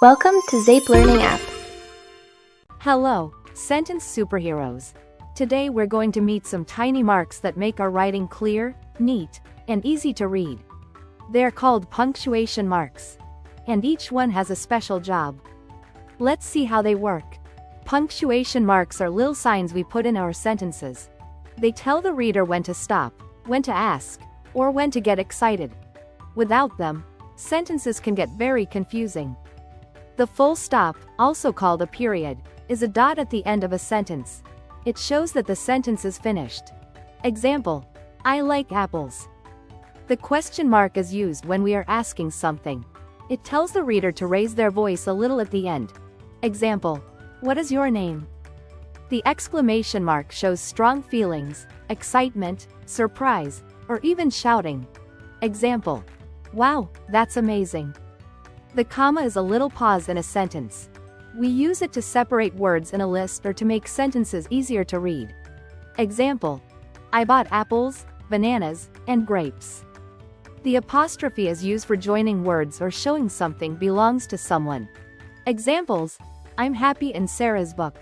Welcome to Zape Learning App. Hello, sentence superheroes. Today we're going to meet some tiny marks that make our writing clear, neat, and easy to read. They're called punctuation marks. And each one has a special job. Let's see how they work. Punctuation marks are little signs we put in our sentences. They tell the reader when to stop, when to ask, or when to get excited. Without them, sentences can get very confusing. The full stop, also called a period, is a dot at the end of a sentence. It shows that the sentence is finished. Example: I like apples. The question mark is used when we are asking something. It tells the reader to raise their voice a little at the end. Example: what is your name? The exclamation mark shows strong feelings, excitement, surprise, or even shouting. Example: wow, that's amazing. The comma is a little pause in a sentence. We use it to separate words in a list or to make sentences easier to read. Example: I bought apples, bananas, and grapes. The apostrophe is used for joining words or showing something belongs to someone. Examples: I'm happy in Sarah's book.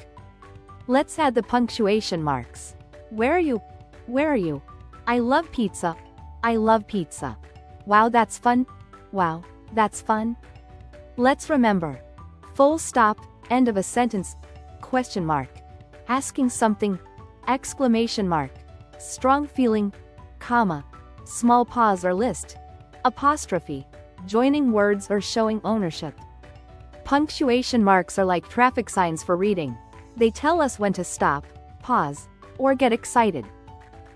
Let's add the punctuation marks. Where are you? Where are you? I love pizza. I love pizza. Wow, that's fun. Wow, that's fun. Let's remember: full stop, end of a sentence, question mark, asking something, exclamation mark, strong feeling, comma, small pause or list, apostrophe, joining words or showing ownership. Punctuation marks are like traffic signs for reading. They tell us when to stop, pause, or get excited.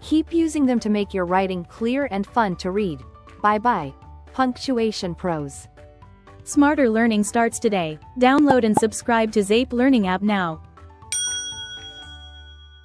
Keep using them to make your writing clear and fun to read. Bye-bye, Punctuation Pros. Smarter learning starts today. Download and subscribe to Zape Learning app now.